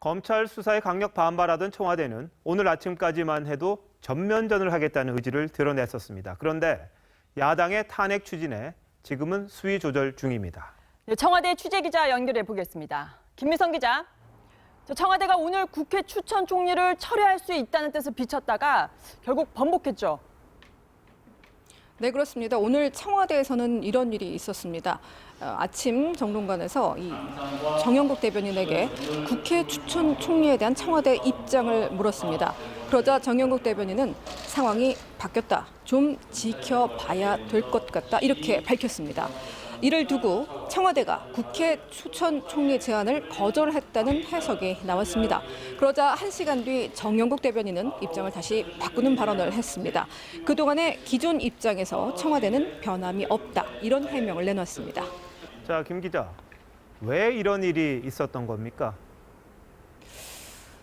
검찰 수사에 강력 반발하던 청와대는 오늘 아침까지만 해도 전면전을 하겠다는 의지를 드러냈었습니다. 그런데 야당의 탄핵 추진에 지금은 수위 조절 중입니다. 청와대 취재기자 연결해 보겠습니다. 김미성 기자. 청와대가 오늘 국회 추천 총리를 철회할 수 있다는 뜻을 비췄다가 결국 번복했죠. 네, 그렇습니다. 오늘 청와대에서는 이런 일이 있었습니다. 아침 정론관에서 이 정영국 대변인에게 국회 추천 총리에 대한 청와대 입장을 물었습니다. 그러자 정영국 대변인은 상황이 바뀌었다. 좀 지켜봐야 될 것 같다. 이렇게 밝혔습니다. 이를 두고 청와대가 국회 추천 총리 제안을 거절했다는 해석이 나왔습니다. 그러자 1시간 뒤 정영국 대변인은 입장을 다시 바꾸는 발언을 했습니다. 그동안의 기존 입장에서 청와대는 변함이 없다. 이런 해명을 내놨습니다. 자, 김 기자, 왜 이런 일이 있었던 겁니까?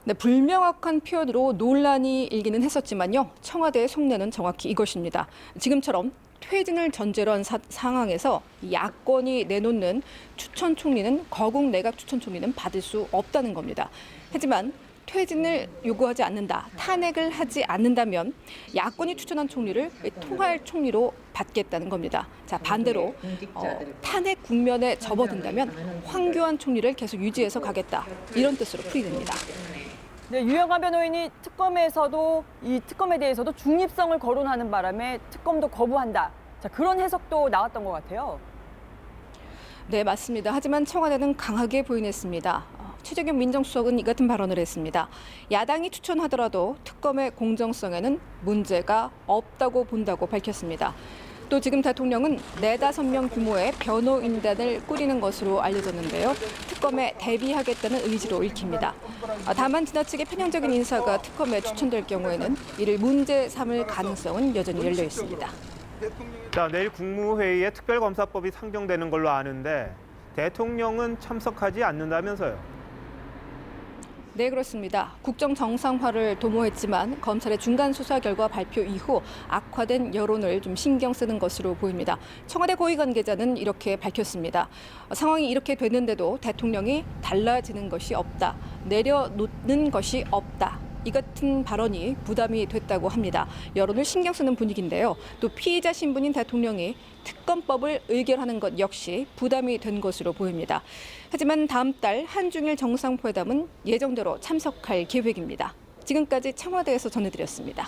네, 불명확한 표현으로 논란이 일기는 했었지만요. 청와대의 속내는 정확히 이것입니다. 지금처럼 퇴진을 전제로 한 상황에서 야권이 내놓는 추천 총리는 거국 내각 추천 총리는 받을 수 없다는 겁니다. 하지만 퇴진을 요구하지 않는다, 탄핵을 하지 않는다면 야권이 추천한 총리를 통할 총리로 받겠다는 겁니다. 자, 반대로 탄핵 국면에 접어든다면 황교안 총리를 계속 유지해서 가겠다, 이런 뜻으로 풀이됩니다. 네, 유영하 변호인이 특검에서도 이 특검에 대해서도 중립성을 거론하는 바람에 특검도 거부한다. 자, 그런 해석도 나왔던 것 같아요. 네, 맞습니다. 하지만 청와대는 강하게 부인했습니다. 최재경 민정수석은 이 같은 발언을 했습니다. 야당이 추천하더라도 특검의 공정성에는 문제가 없다고 본다고 밝혔습니다. 또 지금 대통령은 4-5명 규모의 변호인단을 꾸리는 것으로 알려졌는데요. 특검에 대비하겠다는 의지로 읽힙니다. 다만 지나치게 편향적인 인사가 특검에 추천될 경우에는 이를 문제 삼을 가능성은 여전히 열려 있습니다. 자, 내일 국무회의에 특별검사법이 상정되는 걸로 아는데 대통령은 참석하지 않는다면서요? 네, 그렇습니다. 국정 정상화를 도모했지만 검찰의 중간 수사 결과 발표 이후 악화된 여론을 좀 신경 쓰는 것으로 보입니다. 청와대 고위 관계자는 이렇게 밝혔습니다. 상황이 이렇게 됐는데도 대통령이 달라지는 것이 없다, 내려놓는 것이 없다. 이 같은 발언이 부담이 됐다고 합니다. 여론을 신경 쓰는 분위기인데요. 또 피의자 신분인 대통령이 특검법을 의결하는 것 역시 부담이 된 것으로 보입니다. 하지만 다음 달 한중일 정상회담은 예정대로 참석할 계획입니다. 지금까지 청와대에서 전해드렸습니다.